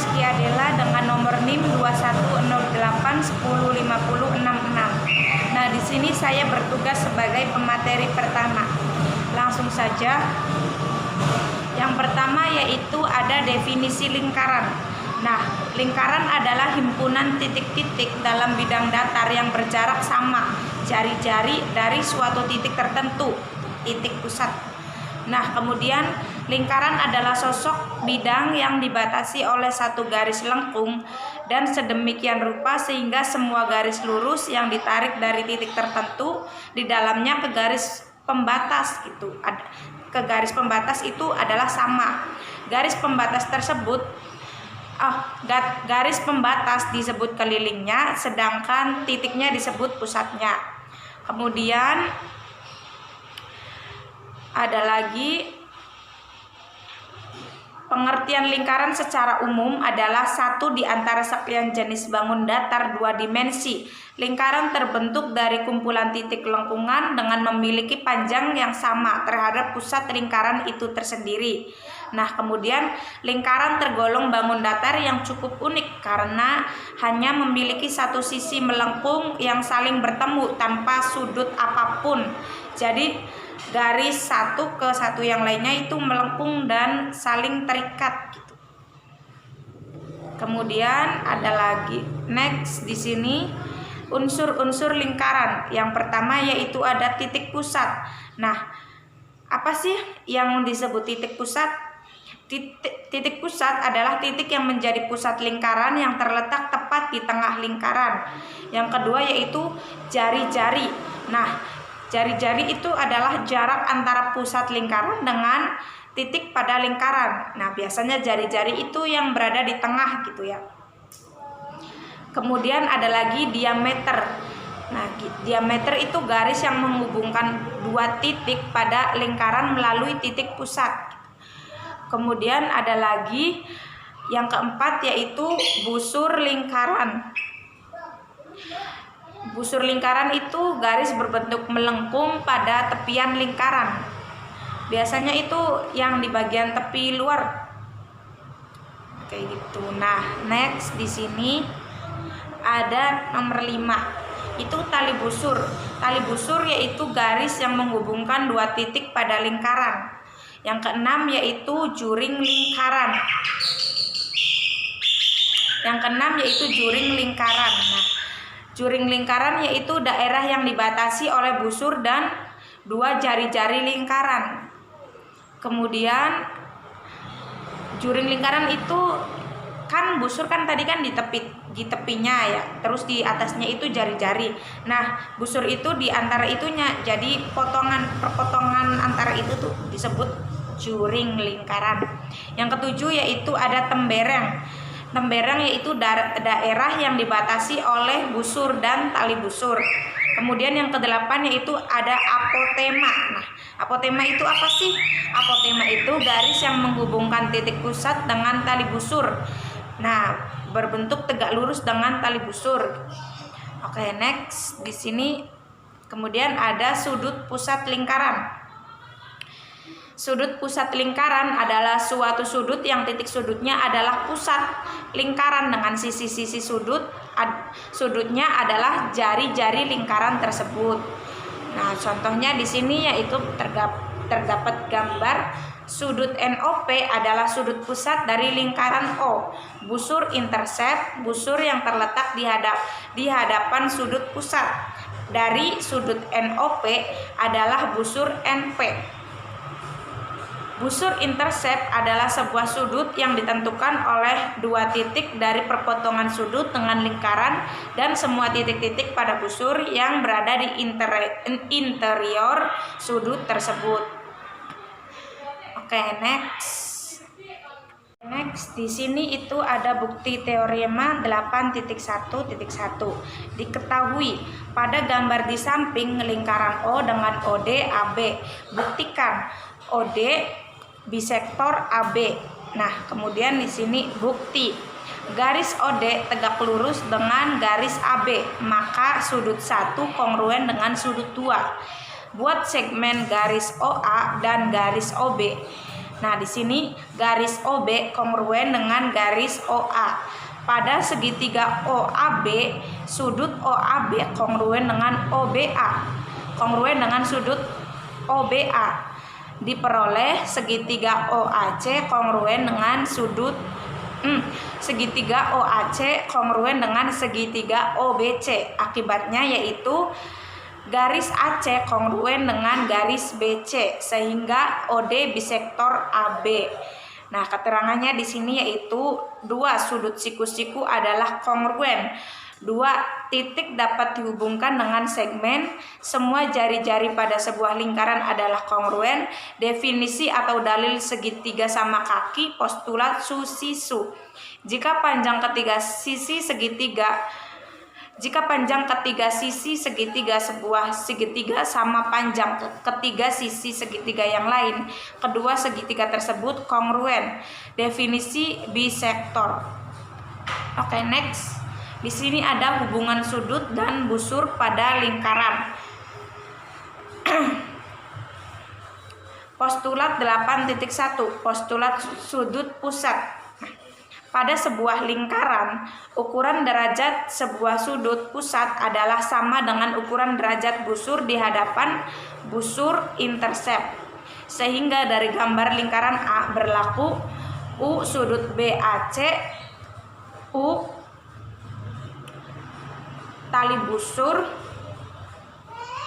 Rizky Adela dengan nomor NIM 2108105066. Nah, di sini saya bertugas sebagai pemateri pertama. Langsung saja. Yang pertama yaitu ada definisi lingkaran. Nah, lingkaran adalah himpunan titik-titik dalam bidang datar yang berjarak sama jari-jari dari suatu titik tertentu, titik pusat. Nah, kemudian lingkaran adalah sosok bidang yang dibatasi oleh satu garis lengkung dan sedemikian rupa sehingga semua garis lurus yang ditarik dari titik tertentu di dalamnya ke garis pembatas gitu. Ke garis pembatas itu adalah sama. Garis pembatas tersebut garis pembatas disebut kelilingnya, sedangkan titiknya disebut pusatnya. Kemudian ada lagi pengertian lingkaran secara umum adalah satu di antara sekian jenis bangun datar dua dimensi. Lingkaran terbentuk dari kumpulan titik lengkungan dengan memiliki panjang yang sama terhadap pusat lingkaran itu tersendiri. Nah, kemudian lingkaran tergolong bangun datar yang cukup unik karena hanya memiliki satu sisi melengkung yang saling bertemu tanpa sudut apapun. Jadi garis satu ke satu yang lainnya itu melengkung dan saling terikat gitu. Kemudian ada lagi next di sini unsur-unsur lingkaran. Yang pertama yaitu ada titik pusat. Nah, apa sih yang disebut titik pusat? Titik pusat adalah titik yang menjadi pusat lingkaran yang terletak tepat di tengah lingkaran. Yang kedua yaitu jari-jari. Nah, jari-jari itu adalah jarak antara pusat lingkaran dengan titik pada lingkaran. Nah, biasanya jari-jari itu yang berada di tengah gitu ya. Kemudian ada lagi diameter. Nah, diameter itu garis yang menghubungkan dua titik pada lingkaran melalui titik pusat. Kemudian ada lagi yang keempat yaitu busur lingkaran. Busur lingkaran itu garis berbentuk melengkung pada tepian lingkaran. Biasanya itu yang di bagian tepi luar. Kayak gitu. Nah, next di sini ada nomor 5. Itu tali busur. Tali busur yaitu garis yang menghubungkan dua titik pada lingkaran. Yang keenam yaitu juring lingkaran. Nah, juring lingkaran yaitu daerah yang dibatasi oleh busur dan dua jari-jari lingkaran. Kemudian juring lingkaran itu kan busur kan tadi kan di tepinya ya, terus di atasnya itu jari-jari. Nah, busur itu di antara itunya, jadi perpotongan antara itu tuh disebut juring lingkaran. Yang ketujuh yaitu ada tembereng. Tembereng yaitu daerah yang dibatasi oleh busur dan tali busur. Kemudian yang kedelapan yaitu ada apotema. Nah, apotema itu apa sih? Apotema itu garis yang menghubungkan titik pusat dengan tali busur. Nah, berbentuk tegak lurus dengan tali busur. Oke, next di sini kemudian ada sudut pusat lingkaran. Sudut pusat lingkaran adalah suatu sudut yang titik sudutnya adalah pusat lingkaran dengan sisi-sisi sudutnya adalah jari-jari lingkaran tersebut. Nah, contohnya di sini yaitu terdapat gambar sudut NOP adalah sudut pusat dari lingkaran O. Busur intercept, busur yang terletak di hadapan sudut pusat dari sudut NOP adalah busur NP. Busur intercept adalah sebuah sudut yang ditentukan oleh dua titik dari perpotongan sudut dengan lingkaran dan semua titik-titik pada busur yang berada di interior sudut tersebut. Oke, next di sini itu ada bukti teorema 8.1.1. Diketahui pada gambar di samping lingkaran O dengan OD AB. Buktikan OD bisektor AB. Nah, kemudian di sini bukti garis OD tegak lurus dengan garis AB, maka sudut 1 kongruen dengan sudut 2. Buat segmen garis OA dan garis OB. Nah, di sini garis OB kongruen dengan garis OA. Pada segitiga OAB, sudut OAB kongruen dengan OBA. Kongruen dengan sudut OBA. Diperoleh segitiga OAC kongruen dengan sudut segitiga OAC kongruen dengan segitiga OBC. Akibatnya yaitu garis AC kongruen dengan garis BC sehingga OD bisektor AB. Nah, keterangannya di sini yaitu dua sudut siku-siku adalah kongruen. Dua titik dapat dihubungkan dengan segmen. Semua jari-jari pada sebuah lingkaran adalah kongruen. Definisi atau dalil segitiga sama kaki, postulat Su-Sisu. Jika panjang ketiga sisi segitiga sebuah segitiga sama panjang ketiga sisi segitiga yang lain, kedua segitiga tersebut kongruen. Definisi bisektor. Oke, next. Di sini ada hubungan sudut dan busur pada lingkaran. Postulat 8.1. Postulat sudut pusat. Pada sebuah lingkaran, ukuran derajat sebuah sudut pusat adalah sama dengan ukuran derajat busur di hadapan busur intercept. Sehingga dari gambar lingkaran A berlaku U sudut BAC, U tali busur,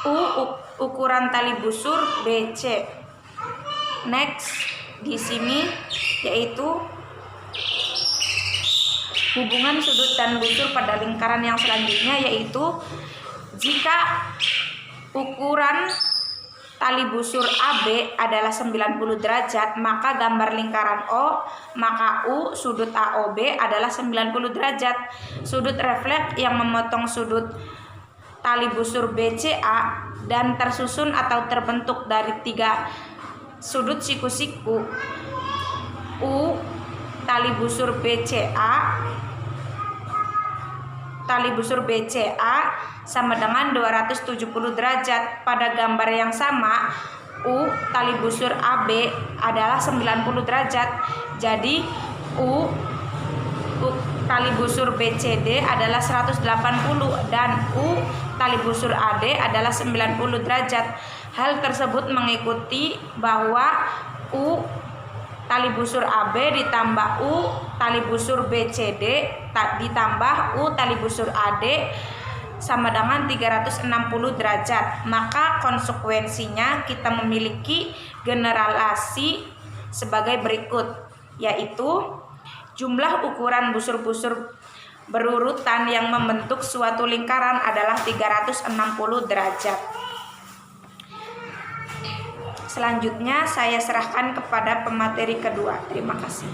U ukuran tali busur BC. Next, di sini yaitu hubungan sudut dan busur pada lingkaran yang selanjutnya, yaitu jika ukuran tali busur AB adalah 90 derajat, maka gambar lingkaran O, maka U sudut AOB adalah 90 derajat. Sudut refleks yang memotong sudut tali busur BCA dan tersusun atau terbentuk dari 3 sudut siku-siku U tali busur BCA sama dengan 270 derajat. Pada gambar yang sama, U tali busur AB adalah 90 derajat. Jadi U tali busur BCD adalah 180 dan U tali busur AD adalah 90 derajat. Hal tersebut mengikuti bahwa U tali busur AB ditambah U tali busur BCD ditambah U tali busur AD sama dengan 360 derajat. Maka konsekuensinya kita memiliki generalisasi sebagai berikut, yaitu jumlah ukuran busur-busur berurutan yang membentuk suatu lingkaran adalah 360 derajat. Selanjutnya saya serahkan kepada pemateri kedua. Terima kasih.